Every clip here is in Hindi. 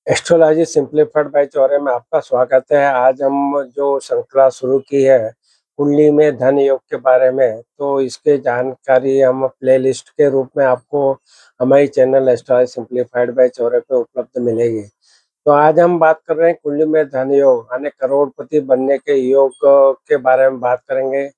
एस्ट्रोलॉजी सिंप्लीफाइड बाय चौरे में आपका स्वागत है। आज हम जो श्रृंखला शुरू की है, कुंडली में धन योग के बारे में, तो इसकी जानकारी हम प्लेलिस्ट के रूप में आपको हमारी channel astrology simplified by Chaure पे उपलब्ध मिलेगी। तो आज हम बात कर रहे हैं कुंडली में धन योग यानी करोड़पति बनने के योग के बारे में बात करेंगे।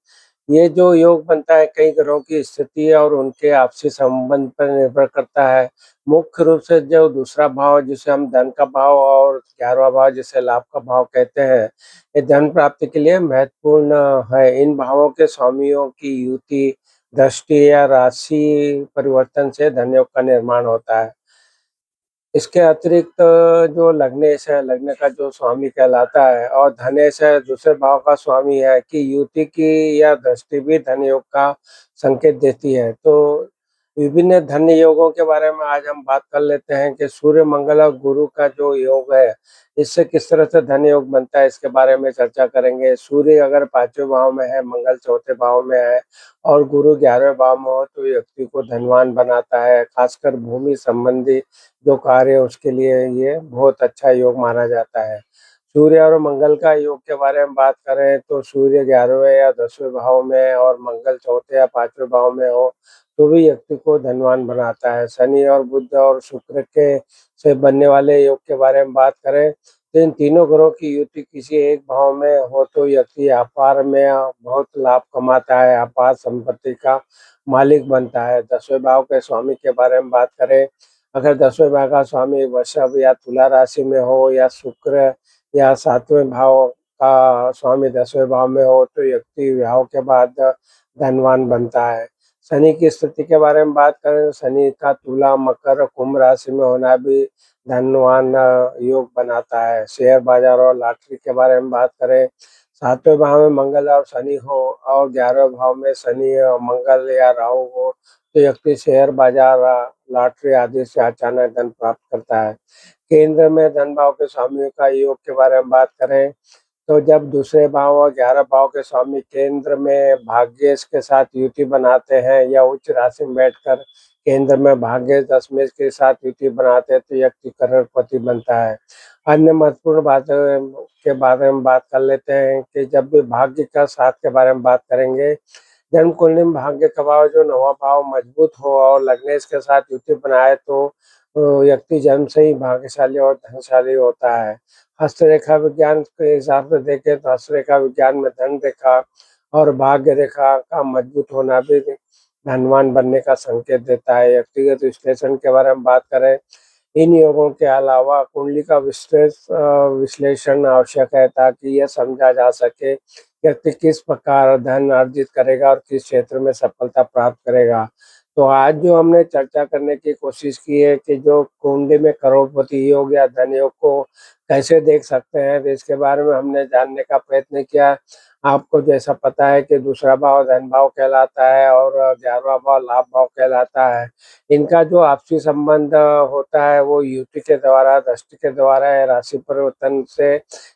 ये जो योग बनता है कई ग्रहों की स्थिति और उनके आपसी संबंध पर निर्भर करता है। मुख्य रूप से जो दूसरा भाव जिसे हम धन का भाव और 11वां भाव जिसे लाभ का भाव कहते हैं, ये धन प्राप्ति के लिए महत्वपूर्ण है। इन भावों के स्वामियों की युति, दृष्टि या राशि परिवर्तन से धन योग का निर्माण होता है। इसके अतिरिक्त जो लग्नेश है, लग्न का जो स्वामी कहलाता है और धनेश है, दूसरे भाव का स्वामी है कि युति की या दृष्टि भी धन योग का संकेत देती है। तो विभिन्न धन योगों के बारे में आज हम बात कर लेते हैं कि सूर्य, मंगल और गुरु का जो योग है, इससे किस तरह से धन योग बनता है, इसके बारे में चर्चा करेंगे। सूर्य अगर 5वें भाव में है, मंगल 4थे भाव में है और गुरु 11वें भाव में हो, तो व्यक्ति को धनवान बनाता है। खासकर भूमि संबंधी जो कार्य है उसके लिए ये बहुत अच्छा योग माना जाता है। सूर्य और मंगल का योग के बारे में बात करें तो सूर्य 11वें या 10वें भाव में और मंगल 4थे या 5वें भाव में हो तो भी व्यक्ति को धनवान बनाता है। शनि और बुध और शुक्र के से बनने वाले योग के बारे में बात करें तो इन तीनों ग्रहों की युति किसी एक भाव में हो तो व्यक्ति व्यापार में बहुत लाभ कमाता है, अपार संपत्ति का मालिक बनता है। 10वें भाव के स्वामी के बारे में बात करें, अगर 10वें भाव का स्वामी वृषभ या तुला राशि में हो या शुक्र या 7वें भाव का स्वामी 10वें भाव में हो तो व्यक्ति विवाह के बाद धनवान बनता है। शनि की स्थिति के बारे में बात करें तो शनि का तुला, मकर, कुंभ राशि में होना भी धनवान योग बनाता है। शेयर बाजार और लॉटरी के बारे में बात करें, 7वें भाव में मंगल और शनि हो और 11वें भाव में शनि और मंगल या राहु हो तो व्यक्ति शेयर बाजार, लॉटरी आदि से अचानक धन प्राप्त करता है। केंद्र में धन भाव के स्वामियों का योग के बारे में बात करें तो जब दूसरे भाव और 11 भाव के स्वामी केंद्र में भाग्येश के साथ युति बनाते हैं या उच्च राशि में बैठकर केंद्र में भाग्येश दशमेश के साथ युति बनाते हैं तो व्यक्ति करोड़पति बनता है। अन्य महत्वपूर्ण बातों के बारे में बात कर लेते हैं कि जब भी भाग्य का साथ के बारे में बात करेंगे, जन्म कुंडली में भाग्य का भाव जो 9वां भाव मजबूत हो और लग्नेश के साथ युति बनाए तो व्यक्ति जन्म से ही भाग्यशाली और धनशाली होता है। हस्तरेखा विज्ञान के हिसाब से देखें तो हस्तरेखा विज्ञान में धन रेखा और भाग्य रेखा का मजबूत होना भी धनवान बनने का संकेत देता है। व्यक्तिगत विश्लेषण के बारे में बात करें, इन योगों के अलावा कुंडली का विश्लेषण आवश्यक है ताकि यह समझा जा सके व्यक्ति किस प्रकार धन अर्जित करेगा और किस क्षेत्र में सफलता प्राप्त करेगा। तो आज जो हमने चर्चा करने की कोशिश की है कि जो कुंडली में करोड़पति योग या धन योग को कैसे देख सकते हैं, तो इसके बारे में हमने जानने का प्रयत्न किया। आपको जैसा पता है कि दूसरा भाव धन भाव कहलाता है और 11वां भाव लाभ भाव कहलाता है। इनका जो आपसी संबंध होता है वो युति के द्वारा, दृष्टि के द्वारा या राशि परिवर्तन से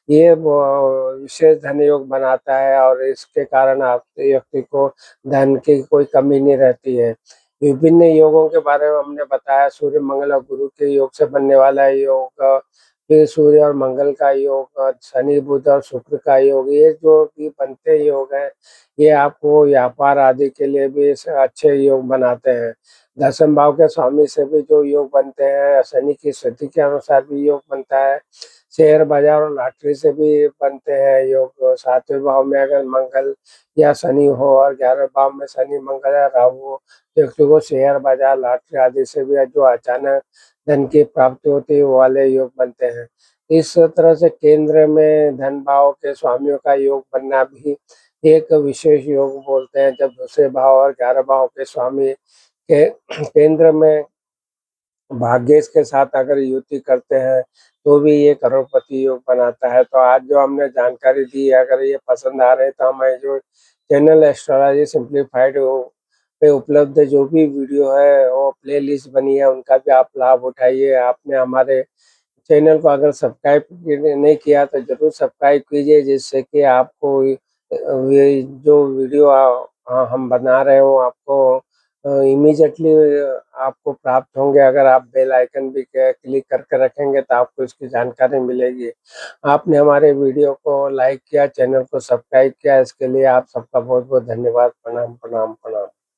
ये विशेष धन योग बनाता है और इसके कारण आप व्यक्ति को धन की कोई कमी नहीं रहती है। विभिन्न योगों के बारे में हमने बताया, सूर्य, मंगल और गुरु के योग से बनने वाला योग, फिर सूर्य और मंगल का योग, शनि, बुध और शुक्र का योग, ये जो भी बनते योग हैं, ये आपको व्यापार आदि के लिए भी अच्छे योग बनाते हैं। 10वें भाव के स्वामी से भी जो योग बनते हैं, शनि की स्थिति के अनुसार भी योग बनता है। शेयर बाजार और लॉटरी से भी बनते हैं योग। 7वें भाव में अगर मंगल या शनि हो और 11वें भाव में शनि, मंगल या राहु हो, व्यक्ति को शेयर बाजार, लॉटरी आदि से भी जो अचानक धन की प्राप्ति होती है वो वाले योग बनते हैं। इस तरह से केंद्र में धन भाव के स्वामियों का योग बनना भी एक विशेष योग बोलते हैं। जब दूसरे भाव और 11 भाव के स्वामी के केंद्र में भाग्येश के साथ अगर युति करते हैं तो भी ये करोड़पति योग बनाता है। तो आज जो हमने जानकारी दी है, अगर ये पसंद आ रहे तो हमारे जो चैनल एस्ट्रोलॉजी सिंप्लीफाइड पे उपलब्ध जो भी वीडियो है वो प्लेलिस्ट बनी है, उनका भी आप लाभ उठाइए। आपने हमारे चैनल को अगर सब्सक्राइब नहीं किया तो ज़रूर सब्सक्राइब कीजिए, जिससे कि आपको ये जो वीडियो हम बना रहे हो आपको इमीडिएटली आपको प्राप्त होंगे। अगर आप बेल आइकन भी क्लिक करके रखेंगे तो आपको इसकी जानकारी मिलेगी। आपने हमारे वीडियो को लाइक किया, चैनल को सब्सक्राइब किया, इसके लिए आप सबका बहुत-बहुत धन्यवाद। प्रणाम, प्रणाम, प्रणाम।